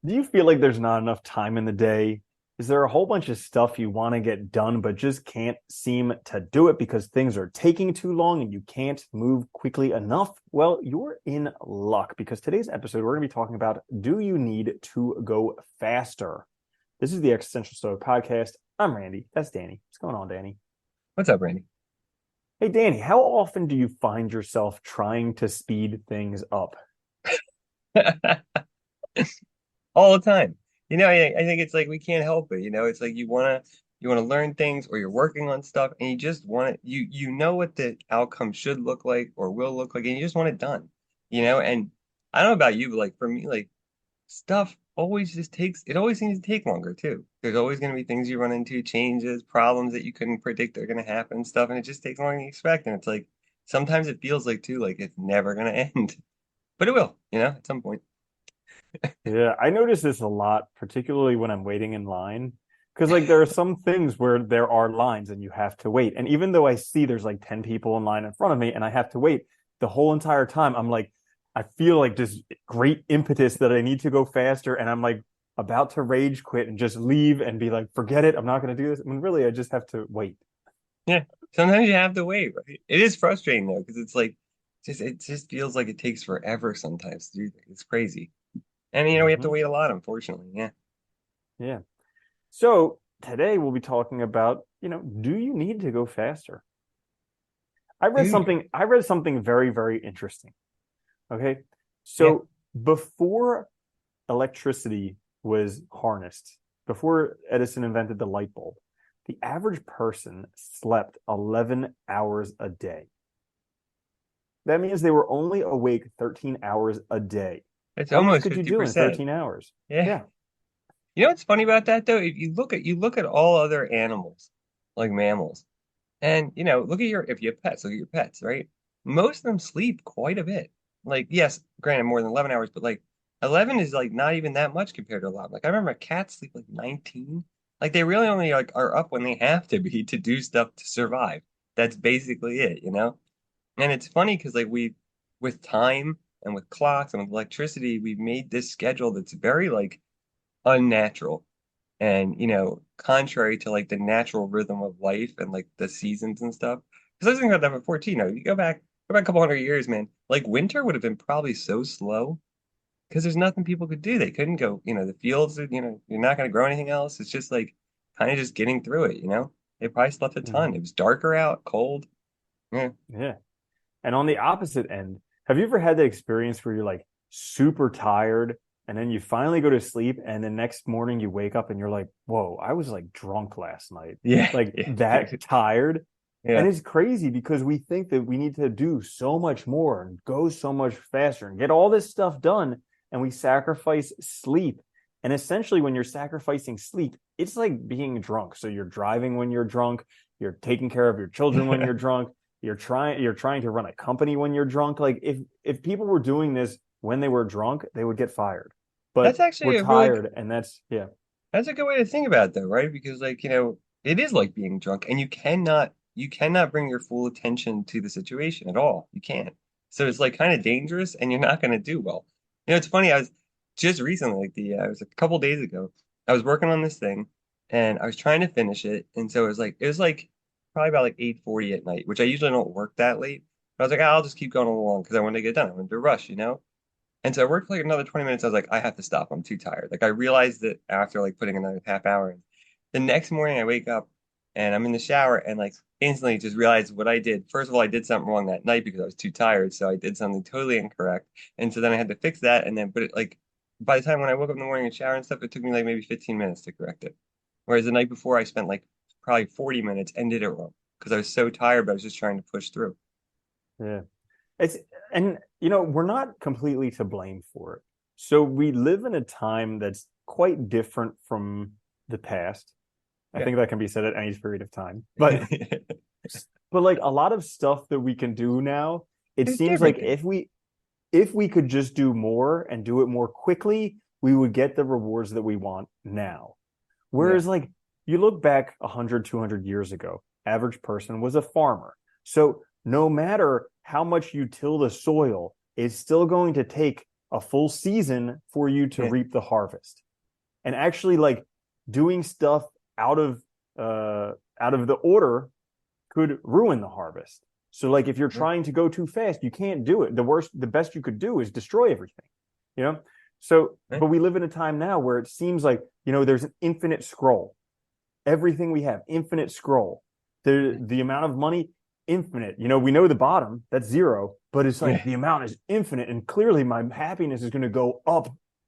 Do you feel like there's not enough time in the day? Is there a whole bunch of stuff you want to get done, but just can't seem to do it because things are taking too long and you can't move quickly enough? Well, you're in luck because today's episode, we're going to be talking about, do you need to go faster? This is the Existential Stoic podcast. I'm Randy. That's Danny. What's going on, Danny? What's up, Randy? Hey, Danny, how often do you find yourself trying to speed things up? All the time. I think it's like we can't help it. It's like you wanna learn things or you're working on stuff and you just want it, you know what the outcome should look like or will look like, and you just want it done. And I don't know about you, but like for me, like stuff always just takes it always seems to take longer too. There's always gonna be things you run into, changes, problems that you couldn't predict are gonna happen, stuff, and it just takes longer than you expect. And it's like sometimes it feels like too, like it's never gonna end. But it will, at some point. Yeah, I notice this a lot, particularly when I'm waiting in line. Because like there are some things where there are lines and you have to wait. And even though I see there's like 10 people in line in front of me and I have to wait the whole entire time, I'm like, I feel like this great impetus that I need to go faster. And I'm like about to rage quit and just leave and be like, forget it, I'm not going to do this. I mean, really, I just have to wait. Yeah, sometimes you have to wait, right? It is frustrating though, because it's like it just feels like it takes forever sometimes to do things. It's crazy. And we have to Hmm. wait a lot, unfortunately. Yeah. Yeah. So today we'll be talking about, do you need to go faster? Dude. I read something very, very interesting. Okay. Yeah. So before electricity was harnessed, before Edison invented the light bulb, the average person slept 11 hours a day. That means they were only awake 13 hours a day. It's How much almost could you do in 50%. 13 hours? Yeah. Yeah. You know what's funny about that though? If you look at all other animals, like mammals, and look at your if you have pets, look at your pets, right? Most of them sleep quite a bit. Like, yes, granted more than 11 hours, but like 11 is like not even that much compared to a lot. Like I remember cats sleep like 19. Like they really only like are up when they have to be to do stuff to survive. That's basically it. And it's funny because like we with time and with clocks and with electricity, we've made this schedule that's very like unnatural and contrary to like the natural rhythm of life and like the seasons and stuff. Because I was thinking about that before too. You go back a couple hundred years, man. Like winter would have been probably so slow because there's nothing people could do. They couldn't go. The fields. You're not going to grow anything else. It's just like kind of just getting through it. They probably slept a ton. Mhm. It was darker out, cold. Yeah. Yeah. And on the opposite end, have you ever had that experience where you're like super tired and then you finally go to sleep and the next morning you wake up and you're like, whoa, I was like drunk last night, Yeah. like Yeah, that dude. tired. And Yeah. it's crazy because we think that we need to do so much more and go so much faster and get all this stuff done. And we sacrifice sleep. And essentially, when you're sacrificing sleep, it's like being drunk. So you're driving when you're drunk, you're taking care of your children when you're drunk, you're trying to run a company when you're drunk. Like if people were doing this when they were drunk, they would get fired. That's But actually we're a really tired, and that's yeah. That's a good way to think about it though, right? Because like, it is like being drunk and you cannot bring your full attention to the situation at all. You can't. So it's like kind of dangerous and you're not going to do well. It's funny, I was just recently like it was a couple days ago. I was working on this thing and I was trying to finish it, and so it was like probably about like 8:40 at night, which I usually don't work that late. But I was like, "Ah, I'll just keep going along because I wanted to get it done. I wanted to rush. And so I worked for like another 20 minutes. I was like, I have to stop. I'm too tired. Like I realized that after like putting another half hour in. The next morning I wake up and I'm in the shower and like instantly just realized what I did. First of all, I did something wrong that night because I was too tired. So I did something totally incorrect. And so then I had to fix that. And then, but it like by the time when I woke up in the morning and shower and stuff, it took me like maybe 15 minutes to correct it. Whereas the night before I spent like probably 40 minutes and did it wrong because I was so tired, but I was just trying to push through. Yeah. It's and we're not completely to blame for it. So we live in a time that's quite different from the past. I Yeah. think that can be said at any period of time. But like a lot of stuff that we can do now, it It's seems like different things. if we could just do more and do it more quickly, we would get the rewards that we want now. Yeah. Whereas like you look back 100, 200 years ago, average person was a farmer. So no matter how much you till the soil, it's still going to take a full season for you to Yeah. reap the harvest. And actually like doing stuff out of out of the order could ruin the harvest. So like if you're Yeah. trying to go too fast, you can't do it. The best you could do is destroy everything, you know? So, Yeah. but we live in a time now where it seems like, there's an infinite scroll. Everything we have, infinite scroll. The amount of money, infinite. We know the bottom, that's zero, but it's like Yeah. the amount is infinite. And clearly my happiness is going to go up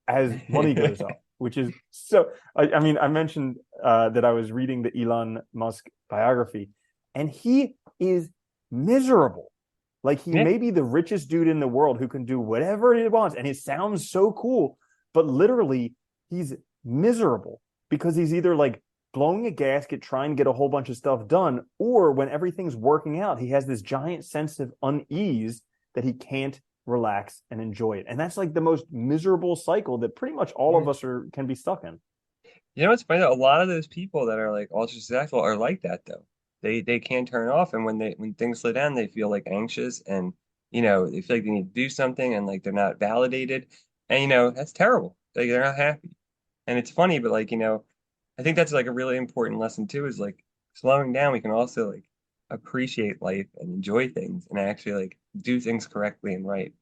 as money goes up, which is so. I mean, I mentioned that I was reading the Elon Musk biography, and he is miserable. Like he Yeah. may be the richest dude in the world who can do whatever he wants, and it sounds so cool, but literally he's miserable because he's either like blowing a gasket trying to get a whole bunch of stuff done, or when everything's working out, he has this giant sense of unease that he can't relax and enjoy it. And that's like the most miserable cycle that pretty much all of Yeah. us can be stuck in. You know what's funny? A lot of those people that are like ultra successful are like that though. They can't turn off, and when things slow down, they feel like anxious, and they feel like they need to do something, and like they're not validated, and that's terrible. Like they're not happy, and it's funny, but like I think that's like a really important lesson too. Is like slowing down, we can also like appreciate life and enjoy things, and actually like do things correctly and right.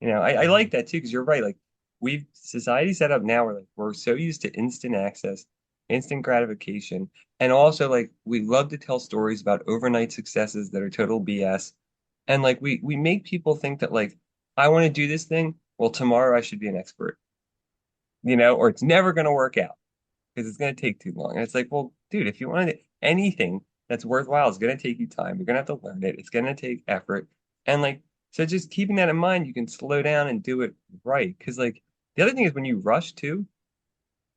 I like Mhm. that too, because you're right. Like we've society set up now where like we're so used to instant access, instant gratification, and also like we love to tell stories about overnight successes that are total BS. And like we make people think that like I want to do this thing, well, tomorrow I should be an expert, or it's never gonna work out because it's gonna take too long. And it's like, well, dude, if you want anything that's worthwhile, it's gonna take you time. You're gonna have to learn it. It's gonna take effort. And like, so just keeping that in mind, you can slow down and do it right. Because like the other thing is when you rush too,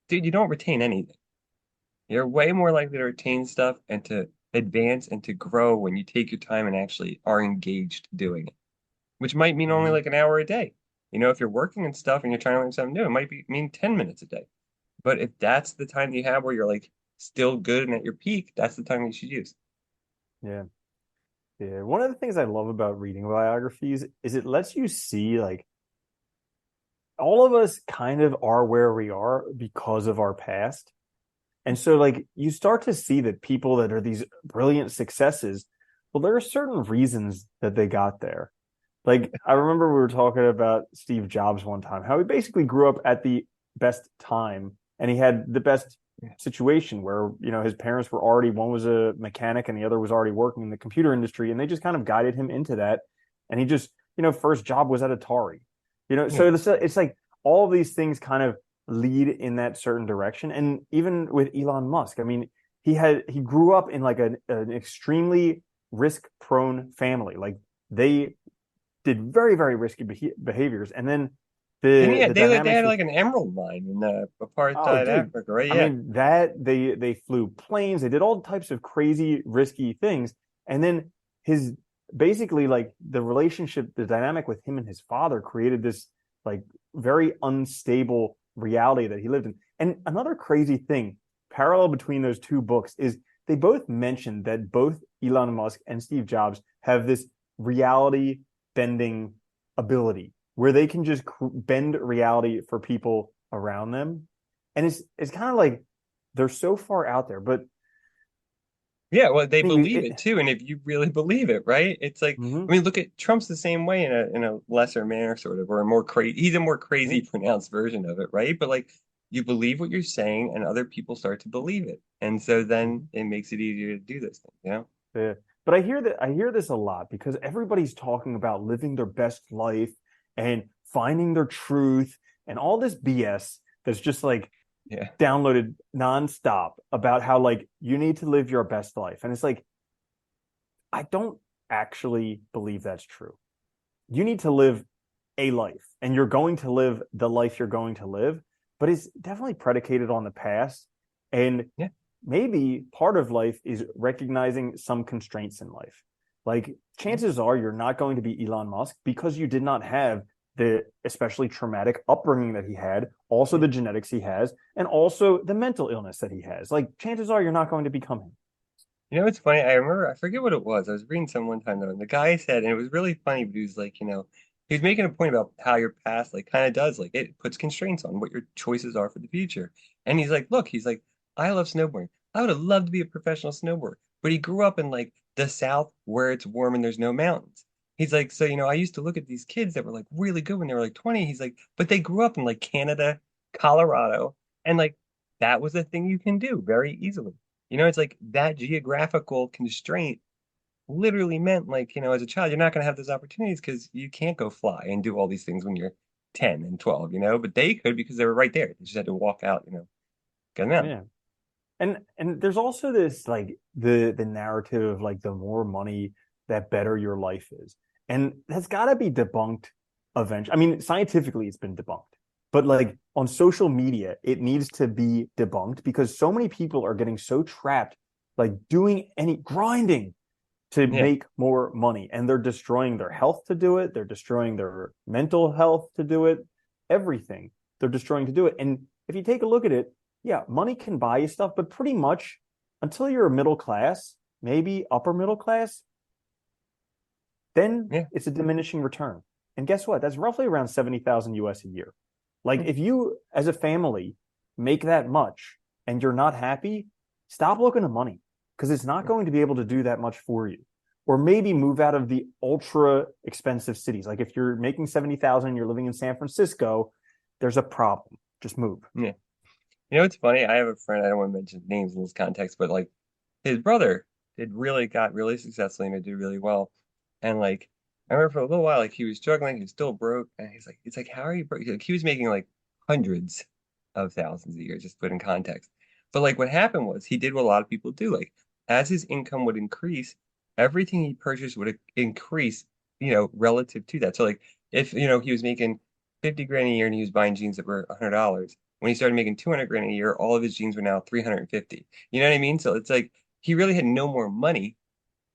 dude, you don't retain anything. You're way more likely to retain stuff and to advance and to grow when you take your time and actually are engaged doing it, which might mean only Mhm. like an hour a day. If you're working and stuff and you're trying to learn something new, it might mean 10 minutes a day. But if that's the time you have where you're like still good and at your peak, that's the time you should use. Yeah. Yeah. One of the things I love about reading biographies is it lets you see like all of us kind of are where we are because of our past. And so like you start to see that people that are these brilliant successes, well, there are certain reasons that they got there. Like I remember we were talking about Steve Jobs one time, how he basically grew up at the best time and he had the best Yeah. situation where, his parents were already, one was a mechanic and the other was already working in the computer industry, and they just kind of guided him into that. And he just, first job was at Atari. Yeah. So it's like all of these things kind of lead in that certain direction. And even with Elon Musk, I mean, he grew up in like an extremely risk prone family. Like they did very, very risky behaviors. And then Didn't he, the they dynamics had with, like an emerald mine in oh, apartheid dude, Africa, right? I Yeah. mean, that they flew planes, they did all types of crazy, risky things. And then his basically like the relationship, the dynamic with him and his father created this like very unstable reality that he lived in. And another crazy thing, parallel between those two books, is they both mentioned that both Elon Musk and Steve Jobs have this reality bending ability where they can just bend reality for people around them. And it's kind of like they're so far out there. But Yeah, well, they anyway, believe it too, and if you really believe it, right? It's like, I mhm, mean, look at Trump's the same way in a lesser manner, sort of, or a more crazy. He's a more yeah, crazy pronounced version of it, right? But like, you believe what you're saying, and other people start to believe it, and so then mhm, it makes it easier to do this thing. yeah. But I hear this a lot because everybody's talking about living their best life and finding their truth and all this BS that's just like Yeah, downloaded nonstop about how like you need to live your best life. And it's like, I don't actually believe that's true. You need to live a life and you're going to live the life you're going to live, but it's definitely predicated on the past. And yeah, maybe part of life is recognizing some constraints in life. Like yeah. chances are you're not going to be Elon Musk because you did not have the especially traumatic upbringing that he had, also Yeah. the genetics he has, and also the mental illness that he has. Like chances are you're not going to become him. It's funny. I remember, I forget what it was. I was reading some one time though, and the guy said, and it was really funny, but he was like, He's making a point about how your past like kind of does like it puts constraints on what your choices are for the future. And he's like, look, he's like, I love snowboarding. I would have loved to be a professional snowboarder, but he grew up in like the South where it's warm and there's no mountains. He's like, so I used to look at these kids that were like really good when they were like 20. He's like, but they grew up in like Canada, Colorado, and like that was a thing you can do very easily. It's like that geographical constraint literally meant like, as a child, you're not going to have those opportunities because you can't go fly and do all these things when you're 10 and 12, but they could because they were right there. They just had to walk out, get them out. Yeah. And there's also this like the narrative of like the more money, that better your life is. And that's got to be debunked eventually. I mean, scientifically it's been debunked. But like on social media, it needs to be debunked because so many people are getting so trapped like doing any grinding to Yeah. make more money, and they're destroying their health to do it. They're destroying their mental health to do it. Everything they're destroying to do it. And if you take a look at it, yeah, money can buy you stuff, but pretty much until you're a middle class, maybe upper middle class, then Yeah. it's a diminishing return. And guess what? That's roughly around 70,000 US a year. Like Yeah. if you as a family make that much and you're not happy, stop looking at money because it's not going to be able to do that much for you. Or maybe move out of the ultra expensive cities. Like if you're making 70,000 and you're living in San Francisco, there's a problem. Just move. Yeah. It's funny? I have a friend, I don't want to mention names in this context, but like his brother got really successfully and did really well. And like I remember for a little while, like he was struggling, he was still broke, and it's like, how are you broke? Like, he was making like hundreds of thousands a year, just put in context. But like what happened was he did what a lot of people do. Like as his income would increase, everything he purchased would increase, relative to that. So like if he was making 50 grand a year and he was buying jeans that were $100, when he started making 200 grand a year, all of his jeans were now 350. You know what I mean? So it's like he really had no more money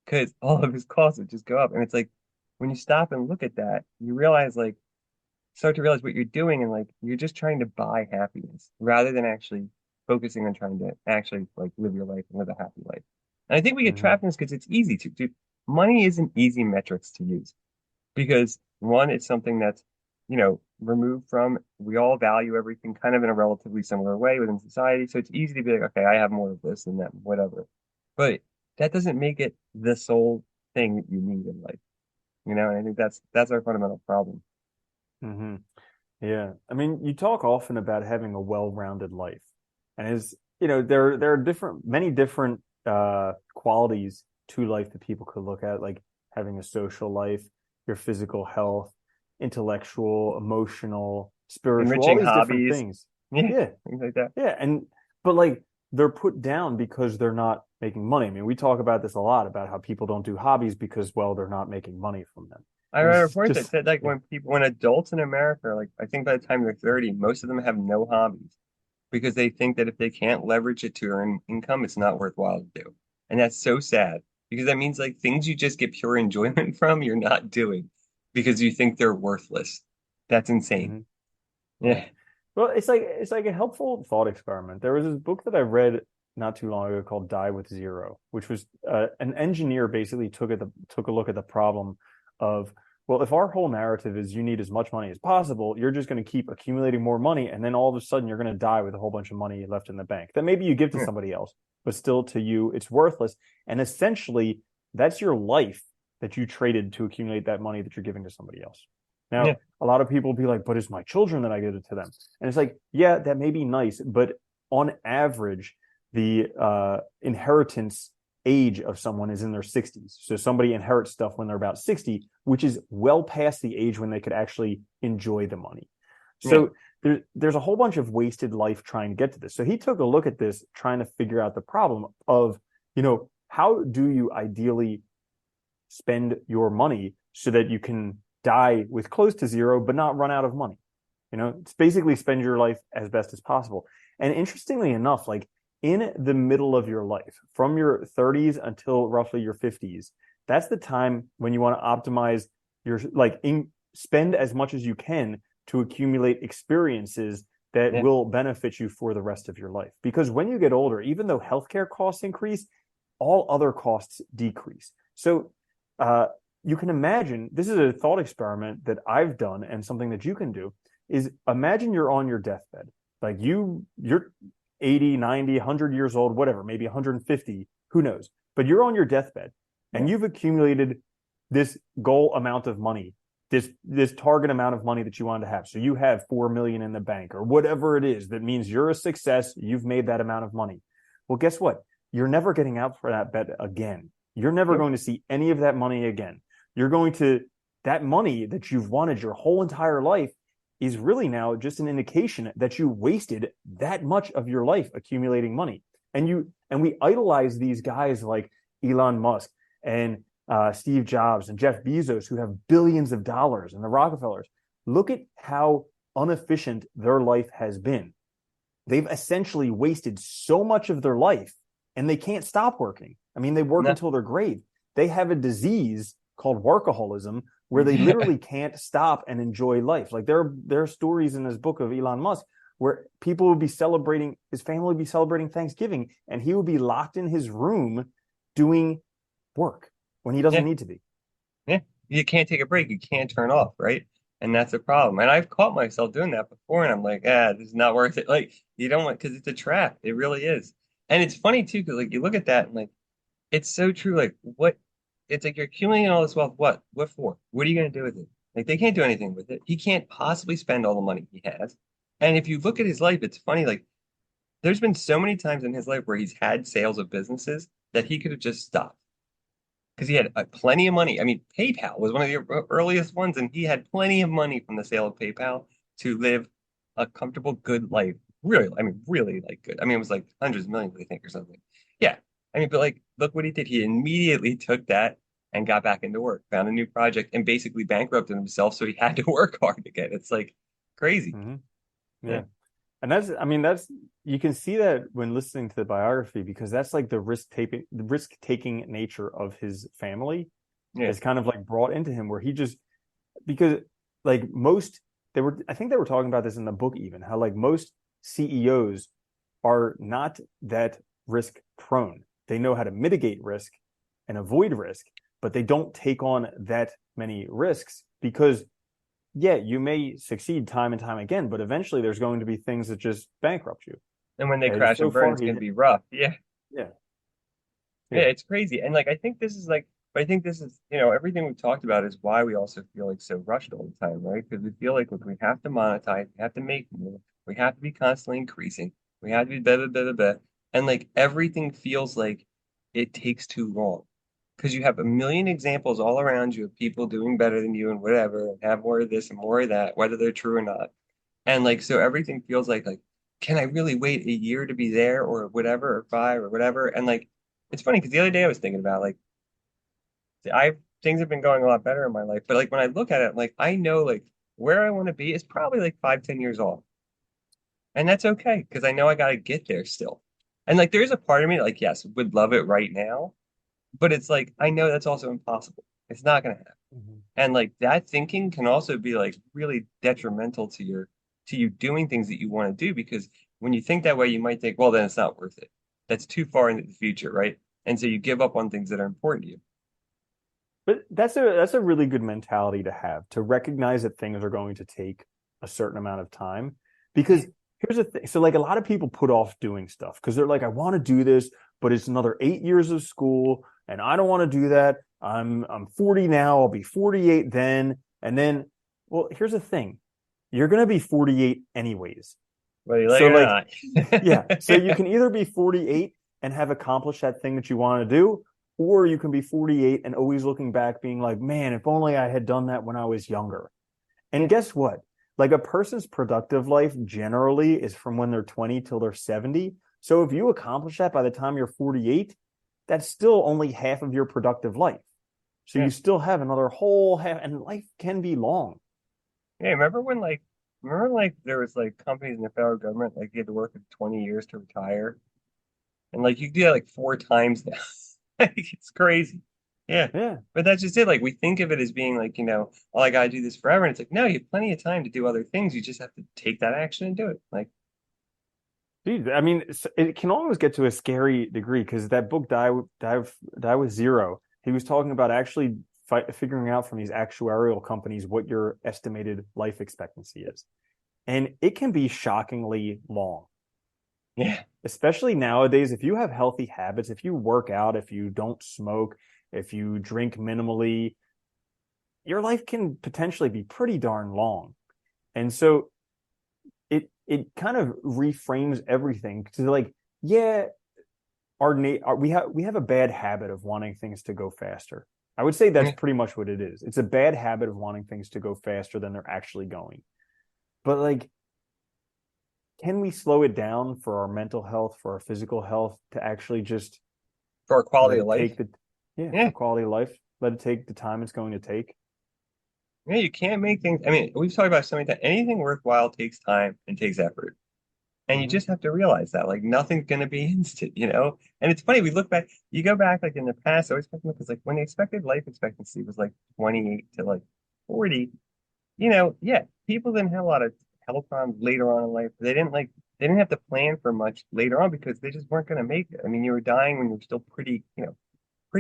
because all of his costs would just go up. And it's like when you stop and look at that, you realize like start to realize what you're doing and like you're just trying to buy happiness rather than actually focusing on trying to actually like live your life and live a happy life. And I think we get Mm-hmm. trapped in this because it's easy to. Dude, money isn't easy metrics to use because one, it's something that's, removed from, we all value everything kind of in a relatively similar way within society. So it's easy to be like, okay, I have more of this and that, whatever. But that doesn't make it the sole thing that you need in life, and I think that's our fundamental problem. Mm-hmm. Yeah. I mean, you talk often about having a well-rounded life. And there are many different qualities to life that people could look at, like having a social life, your physical health, intellectual, emotional, spiritual, all Enriching these different hobbies, things. yeah, Yeah. things like that. Yeah. But like they're put down because they're not making money. I mean, we talk about this a lot about how people don't do hobbies because, well, they're not making money from them. I And read a it's report that just, said like yeah. when adults in America, like I think by the time they're 30, most of them have no hobbies because they think that if they can't leverage it to earn income, it's not worthwhile to do. And that's so sad because that means like things you just get pure enjoyment from, you're not doing because you think they're worthless. That's insane. Mhm. Yeah. Yeah. Well, it's like a helpful thought experiment. There was this book that I read not too long ago called Die with Zero, which was an engineer basically took a look at the problem of, well, if our whole narrative is you need as much money as possible, you're just going to keep accumulating more money, and then all of a sudden you're going to die with a whole bunch of money left in the bank that maybe you give to Yeah. somebody else, but still to you it's worthless. And essentially, that's your life that you traded to accumulate that money that you're giving to somebody else. Yeah. Now, a lot of people will be like, but it's my children that I give it to them. And it's like, yeah, that may be nice, but on average, the inheritance age of someone is in their 60s. So somebody inherits stuff when they're about 60, which is well past the age when they could actually enjoy the money. Yeah. So there's a whole bunch of wasted life trying to get to this. So he took a look at this, trying to figure out the problem of, how do you ideally spend your money so that you can die with close to zero, but not run out of money. It's basically spend your life as best as possible. And interestingly enough, like in the middle of your life, from your 30s until roughly your 50s, that's the time when you want to optimize spend as much as you can to accumulate experiences that Yeah. will benefit you for the rest of your life. Because when you get older, even though healthcare costs increase, all other costs decrease. So uh, you can imagine, this is a thought experiment that I've done and something that you can do, is imagine you're on your deathbed. Like you're 80, 90, 100 years old, whatever, maybe 150, who knows. But you're on your deathbed and Yeah. you've accumulated this goal amount of money, this target amount of money that you wanted to have. So you have 4 million in the bank or whatever it is. That means you're a success. You've made that amount of money. Well, guess what? You're never getting out for that bet again. You're never Yep. going to see any of that money again. You're going to, that money that you've wanted your whole entire life is really now just an indication that you wasted that much of your life accumulating money. And we idolize these guys like Elon Musk and Steve Jobs and Jeff Bezos, who have billions of dollars, and the Rockefellers. Look at how inefficient their life has been. They've essentially wasted so much of their life, and they can't stop working. I mean, they work No. until their grave. They have a disease called workaholism where they Yeah. literally can't stop and enjoy life. Like there are stories in this book of Elon Musk where people would be celebrating, his family would be celebrating Thanksgiving, and he would be locked in his room doing work when he doesn't Yeah. need to be. Yeah. You can't take a break. You can't turn off, right? And that's a problem. And I've caught myself doing that before, and I'm like, this is not worth it. Like, you don't want, because it's a trap. It really is. And it's funny too, because like you look at that and like it's so true. Like what it's like you're accumulating all this wealth. What? What for? What are you gonna do with it? Like they can't do anything with it. He can't possibly spend all the money he has. And if you look at his life, it's funny, like there's been so many times in his life where he's had sales of businesses that he could have just stopped because he had plenty of money. I mean, PayPal was one of the earliest ones, and he had plenty of money from the sale of PayPal to live a comfortable, good life. Really, I mean, really like good. I mean, it was like hundreds of millions, I think, or something. Yeah. I mean, but like, look what he did. He immediately took that and got back into work, found a new project, and basically bankrupted himself. So he had to work hard again. It's like crazy. Mm-hmm. Yeah. Yeah. And that's, I mean, that's, you can see that when listening to the biography, because that's like the risk taking nature of his family Yeah. is kind of like brought into him where he just, because like most, I think they were talking about this in the book even, how like most CEOs are not that risk prone. They know how to mitigate risk and avoid risk, but they don't take on that many risks because yeah, you may succeed time and time again, but eventually there's going to be things that just bankrupt you. And when they And crash so and burn, far, it's gonna be rough. Yeah. yeah, Yeah, yeah, it's crazy. And like I think this is like but I think this is, everything we've talked about is why we also feel like so rushed all the time, right? Because we feel like look, we have to monetize, we have to make more, we have to be constantly increasing, we have to be blah blah blah blah blah. And like everything feels like it takes too long. Because you have a million examples all around you of people doing better than you and whatever, and have more of this and more of that, whether they're true or not. And like so everything feels like can I really wait a year to be there or whatever or five or whatever? And like it's funny because the other day I was thinking about like I things have been going a lot better in my life, but like when I look at it, like I know like where I want to be is probably like 5, 10 years off. And that's okay because I know I gotta get there still. And like there's a part of me that, like, yes, would love it right now, but it's like I know that's also impossible. It's not gonna happen. mm-hmm. And like that thinking can also be like really detrimental to you doing things that you want to do because when you think that way, you might think, well, then it's not worth it. That's too far into the future, right? And so you give up on things that are important to you. But that's a really good mentality to have, to recognize that things are going to take a certain amount of time. Because here's the thing. So like a lot of people put off doing stuff because they're like, I want to do this, but it's another 8 years of school, and I don't want to do that. I'm 40 now, I'll be 48 then. And then, well, here's the thing. You're gonna be 48 anyways. Whether you like So it or like, yeah. not. So you can either be 48 and have accomplished that thing that you want to do, or you can be 48 and always looking back being like, man, if only I had done that when I was younger. And guess what? Like a person's productive life generally is from when they're 20 till they're 70. So if you accomplish that by the time you're 48, that's still only half of your productive life. So Yeah. you still have another whole half, and life can be long. Yeah, remember like there was like companies in the federal government like you had to work for 20 years to retire. And like you do that like 4 times now. Like it's crazy. Yeah. Yeah. But that's just it. Like we think of it as being like, oh, I gotta do this forever. And it's like, no, you have plenty of time to do other things. You just have to take that action and do it. Like, Dude, I mean, it can almost get to a scary degree because that book, Die with Zero, he was talking about actually figuring out from these actuarial companies what your estimated life expectancy is. And it can be shockingly long. Yeah. Especially nowadays, if you have healthy habits, if you work out, if you don't smoke, if you drink minimally, your life can potentially be pretty darn long. And so it kind of reframes everything to like, yeah, we have a bad habit of wanting things to go faster. I would say that's Yeah. pretty much what it is. It's a bad habit of wanting things to go faster than they're actually going. But like, can we slow it down for our mental health, for our physical health, to actually just For our quality let of it life. take the, yeah, Yeah. for quality of life, let it take the time it's going to take? Yeah, you can't make things. I mean, we've talked about so many times. Anything worthwhile takes time and takes effort. And you Hmm. just have to realize that, like, nothing's going to be instant, you know? And it's funny, we look back, you go back, like, in the past, I always because, like, when the expected life expectancy was, like, 28 to, like, 40, yeah, people didn't have a lot of health problems later on in life. They didn't have to plan for much later on because they just weren't going to make it. I mean, you were dying when you were still pretty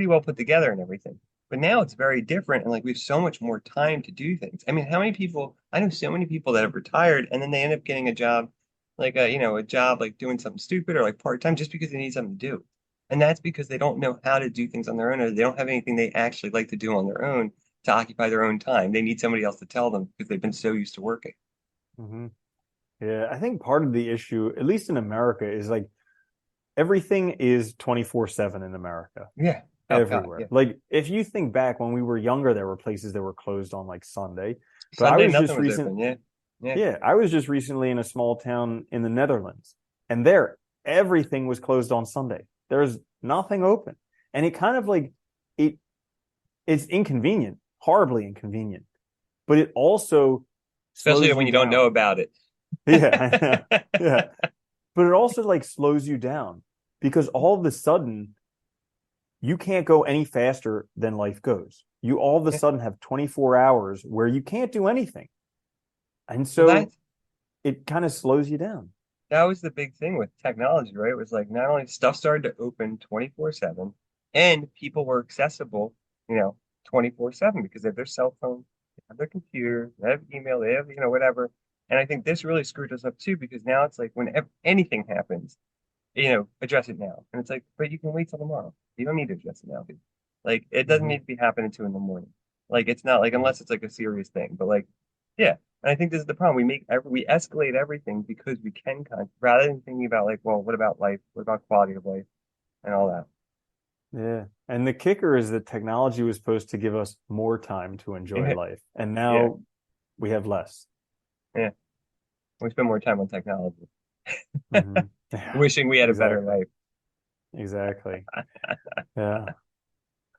well put together and everything. But now it's very different, and like we have so much more time to do things. I mean, how many people? I know so many people that have retired and then they end up getting a job, like a job like doing something stupid or like part time just because they need something to do. And that's because they don't know how to do things on their own, or they don't have anything they actually like to do on their own to occupy their own time. They need somebody else to tell them because they've been so used to working. Hmm. Yeah, I think part of the issue, at least in America, is like everything is 24/7 in America, Yeah. Oh God. everywhere. Yeah. Like if you think back when we were younger, there were places that were closed on like Sunday. But Sunday, nothing was open. Yeah. Yeah. I was just recently in a small town in the Netherlands, and there everything was closed on Sunday. There's nothing open. And it kind of like it it's inconvenient, horribly inconvenient, but it also Especially slows when you you don't know down. about it. Yeah, yeah. But it also like slows you down because all of a sudden you can't go any faster than life goes. You all of a Yeah. sudden have 24 hours where you can't do anything. And Well, so it kind of slows you down. that was the big thing with technology, right? It was like not only stuff started to open 24/7 and people were accessible, 24/7 because they have their cell phone, they have their computer, they have email, they have, whatever. And I think this really screwed us up too because now it's like whenever anything happens, address it now. And it's like, but you can wait till tomorrow. You don't need to address it now, dude. Like it doesn't Mm-hmm. need to be happening to in the morning. Like it's not like unless it's like a serious thing. But like, yeah. And I think this is the problem. We escalate everything because we can rather than thinking about like, well, what about life? What about quality of life and all that? Yeah. And the kicker is that technology was supposed to give us more time to enjoy Yeah. life. And Yeah. now we have less. Yeah. We spend more time on technology, Mm-hmm. Yeah, wishing we had a better exactly. life. Exactly. Yeah.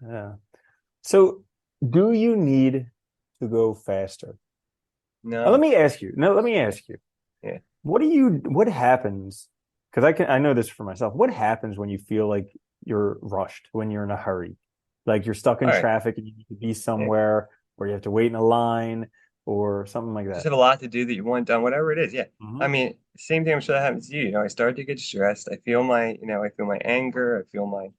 Yeah. So do you need to go faster? Let No. me ask you. No, let me ask you. Yeah. What happens? Because I know this for myself. What happens when you feel like you're rushed, when you're in a hurry? Like you're stuck in All right. traffic and you need to be Yeah. somewhere, or you have to wait in a line or something like Just that. have a lot to do that you want done, whatever it is. Yeah. I Hmm. mean, same thing I'm sure that happens to you. I start to get stressed. I feel my anger. I feel my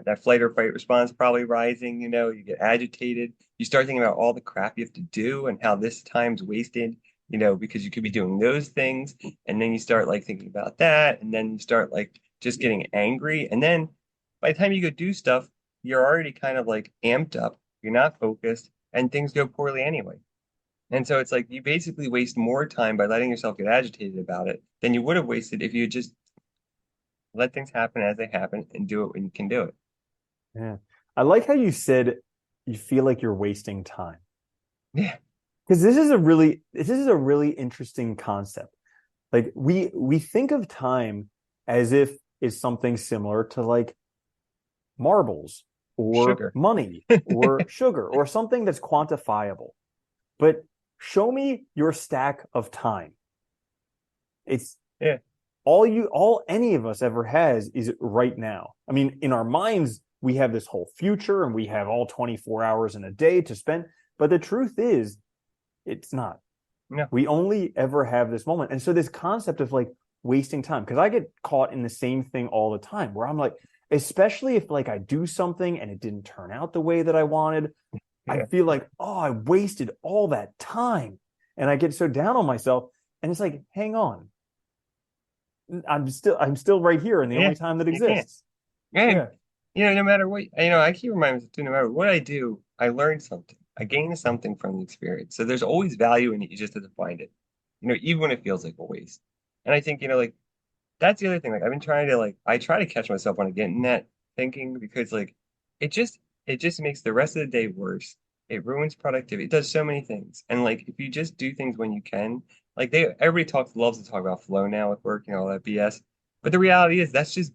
that flight or fight response probably rising. You get agitated. You start thinking about all the crap you have to do and how this time's wasted, because you could be doing those things. And then you start like thinking about that. And then you start like just getting angry. And then by the time you go do stuff, you're already kind of like amped up. You're not focused and things go poorly anyway. And so it's like you basically waste more time by letting yourself get agitated about it than you would have wasted if you had just let things happen as they happen and do it when you can do it. Yeah. I like how you said you feel like you're wasting time. Yeah, Because this is a really interesting concept. Like we think of time as if it's something similar to like marbles or sugar. money or sugar or something that's quantifiable. But show me your stack of time. It's Yeah, all any of us ever has is right now. I mean, in our minds, we have this whole future and we have all 24 hours in a day to spend. But the truth is, it's not. no, We only ever have this moment. And so this concept of like wasting time, because I get caught in the same thing all the time where I'm like, especially if like I do something and it didn't turn out the way that I wanted, I Yeah. feel like, oh, I wasted all that time. And I get so down on myself. And it's like, hang on. I'm still right here in the Yeah. only time that Yeah. exists. And Yeah. no matter what, I keep reminding myself too, no matter what I do, I learn something. I gain something from the experience. So there's always value in it. You just have to find it. Even when it feels like a waste. And I think, like that's the other thing. Like I've been trying to I try to catch myself when I get in that thinking because it just it just makes the rest of the day worse. It ruins productivity. It does so many things. And like if you just do things when you can, like everybody loves to talk about flow now with work, all that BS. But the reality is that's just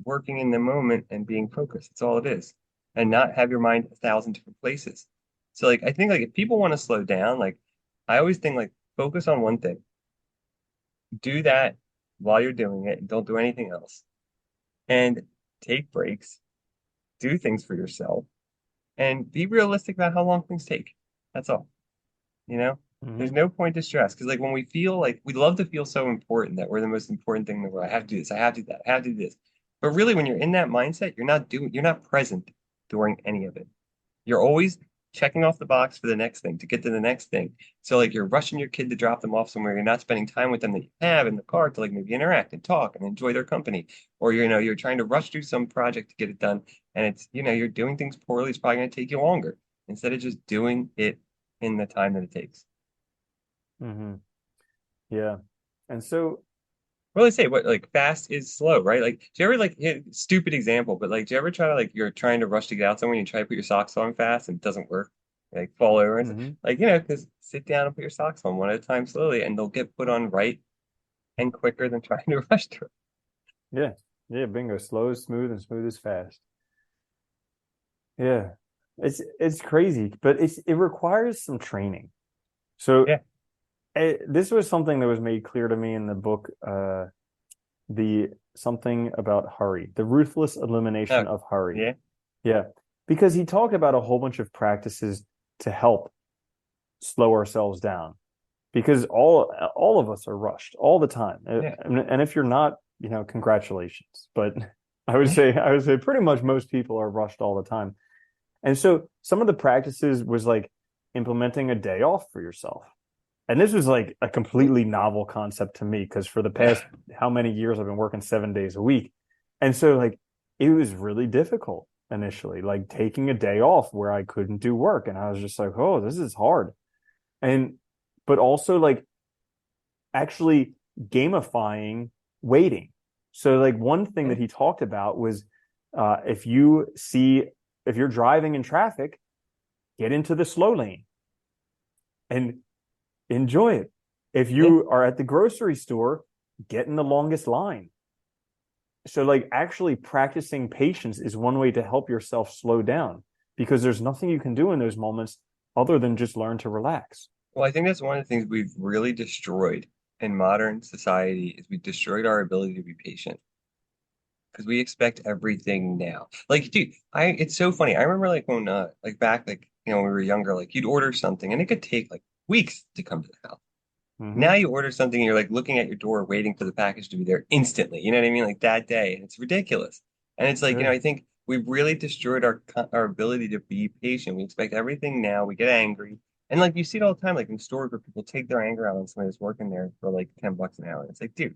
working in the moment and being focused. That's all it is. And not have your mind 1,000 different places. So like I think like if people want to slow down, like I always think like focus on one thing. Do that while you're doing it and don't do anything else. And take breaks, do things for yourself, and be realistic about how long things take. That's all. You know, there's Hmm. no point to stress because like when we feel like we love to feel so important that we're the most important thing in the world. I have to do this. I have to do that. I have to do this. But really, when you're in that mindset, you're not present during any of it. You're always checking off the box for the next thing to get to the next thing. So like you're rushing your kid to drop them off somewhere. You're not spending time with them that you have in the car to like maybe interact and talk and enjoy their company. Or you're trying to rush through some project to get it done. And you're doing things poorly. It's probably going to take you longer instead of just doing it in the time that it takes. Hmm. Yeah. And so, Well, they say what like fast is slow, right? Like, do you ever stupid example, but like, do you ever try to like you're trying to rush to get out somewhere and you try to put your socks on fast and it doesn't work? You, like fall over and stuff. mhm. Like, because sit down and put your socks on one at a time slowly and they'll get put on right and quicker than trying to rush through. Yeah. Yeah. Bingo. Slow is smooth and smooth is fast. Yeah. It's crazy, but it requires some training. So Yeah. this was something that was made clear to me in the book, the something about hurry, the ruthless elimination Oh, of hurry. yeah. Yeah, because he talked about a whole bunch of practices to help slow ourselves down. Because all of us are rushed all the time, Yeah. and if you're not, congratulations. But Yeah. I would say pretty much most people are rushed all the time. And so some of the practices was like implementing a day off for yourself. And this was like a completely novel concept to me because for the past how many years I've been working 7 days a week. And so like it was really difficult initially, like taking a day off where I couldn't do work. And I was just like, oh, this is hard. And but also like actually gamifying waiting. So like one thing Yeah. that he talked about was if you see if you're driving in traffic, get into the slow lane and enjoy it. If Yeah. you are at the grocery store, get in the longest line. So, like, actually practicing patience is one way to help yourself slow down because there's nothing you can do in those moments other than just learn to relax. Well, I think that's one of the things we've really destroyed in modern society is we destroyed our ability to be patient. Because we expect everything now. Like, dude, it's so funny. I remember like when like back when we were younger, like you'd order something and it could take like weeks to come to the house. Now Mm-hmm. you order something and you're like looking at your door waiting for the package to be there instantly. You know what I mean? Like that day. And it's ridiculous. And it's like, Yeah. I think we've really destroyed our ability to be patient. We expect everything now. We get angry. And like you see it all the time, like in stores where people take their anger out on somebody that's working there for like $10 an hour. And it's like, dude,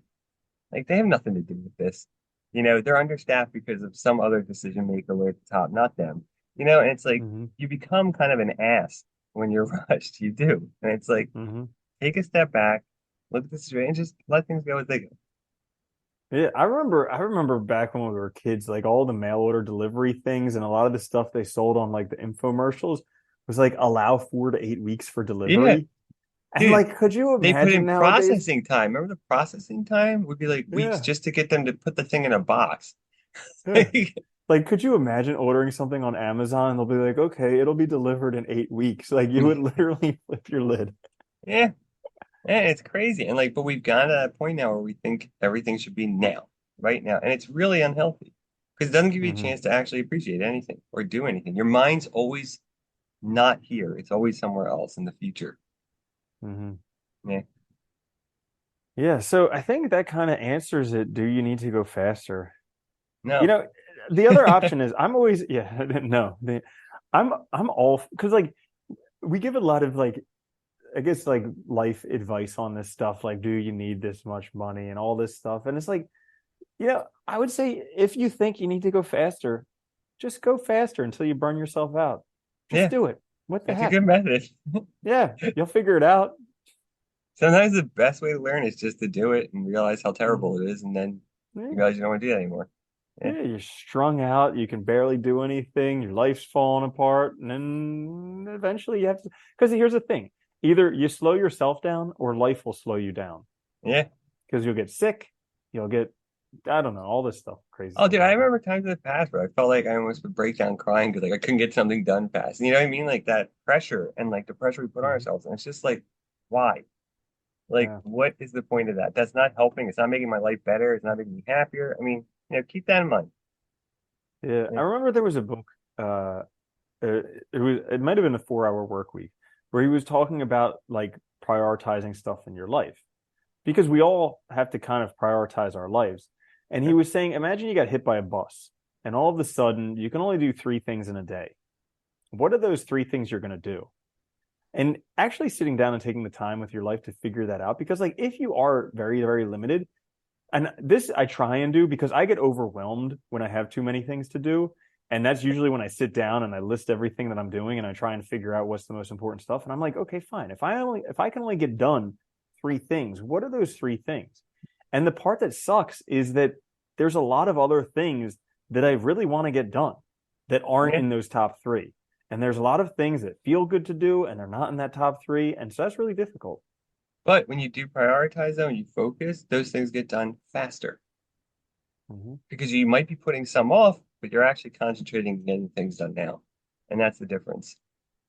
like they have nothing to do with this. They're understaffed because of some other decision maker way at the top, not them. And it's like Mm-hmm. you become kind of an ass when you're rushed. You do. And it's like Mm-hmm. take a step back, look at the situation, and just let things go as they go. Yeah, I remember back when we were kids, like all the mail order delivery things and a lot of the stuff they sold on like the infomercials was like allow 4 to 8 weeks for Yeah, delivery. And dude. like, could you They put imagine in nowadays? processing time. Remember the processing time would be like weeks Yeah, just to get them to put the thing in a box. yeah. Like, could you imagine ordering something on Amazon and they'll be like, okay, it'll be delivered in 8 weeks. Like you would literally flip your lid. Yeah, yeah, it's crazy. And like, but we've gotten to that point now where we think everything should be now, right now. And it's really unhealthy because it doesn't give you a Hmm. chance to actually appreciate anything or do anything. Your mind's always not here. It's always somewhere else in the future. Hmm. Yeah. Yeah, so I think that kind of answers it. Do you need to go faster? You No. know, the other option is I'm always, yeah, no, I'm all because like we give a lot of like, I guess like life advice on this stuff, like, do you need this much money and all this stuff? And it's like, I would say if you think you need to go faster, just go faster until you burn yourself out. Just Yeah, do it. What the it's a heck? good method. Yeah, you'll figure it out. Sometimes the best way to learn is just to do it and realize how Mhm. terrible it is, and then you Yeah. realize you don't want to do that anymore. Yeah, Yeah, you're strung out. You can barely do anything. Your life's falling apart. And then eventually you have to, because here's the thing, either you slow yourself down or life will slow you down yeah. because you'll get sick. You'll get, I don't know, all this stuff, crazy Oh, stuff dude, I happens. remember times in the past where I felt like I almost would break down crying because like I couldn't get something done fast. You know what I mean? Like that pressure and like the pressure we put on Hmm. ourselves, and it's just like, why? Like, Yeah. what is the point of that? That's not helping. It's not making my life better. It's not making me happier. I mean, keep that in mind. Yeah. I Yeah, remember there was a book, it might have been the 4 Hour Work Week, where he was talking about like prioritizing stuff in your life because we all have to kind of prioritize our lives. And he was saying, imagine you got hit by a bus and all of a sudden you can only do three things in a day. What are those three things you're going to do? And actually sitting down and taking the time with your life to figure that out. Because, like, if you are very, very limited, and this I try and do because I get overwhelmed when I have too many things to do. And that's usually when I sit down and I list everything that I'm doing and I try and figure out what's the most important stuff. And I'm like, okay, fine. If I can only get done three things, what are those three things? And the part that sucks is that there's a lot of other things that I really want to get done that aren't yeah. in those top three. And there's a lot of things that feel good to do and they're not in that top three. And so that's really difficult. But when you do prioritize them and you focus, those things get done faster Mm-hmm. because you might be putting some off, but you're actually concentrating on getting things done now, and that's the difference.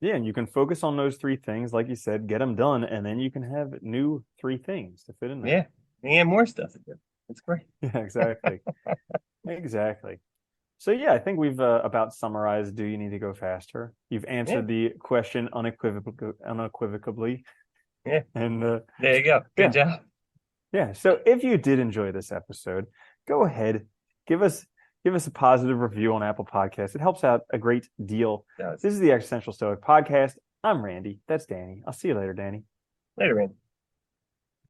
Yeah, and you can focus on those three things, like you said, get them done, and then you can have new three things to fit in there. Yeah, and more stuff to do. It's great. Yeah, exactly. Exactly. So yeah, I think we've about summarized, do you need to go faster? You've Yeah, answered the question unequivocally. yeah. And There you go. Good yeah, job. yeah. So if you did enjoy this episode, go ahead, give us give us a positive review on Apple Podcasts. It helps out a great deal. That was This is the Existential Stoic Podcast. I'm Randy. That's Danny. I'll see you later, Danny. later, man.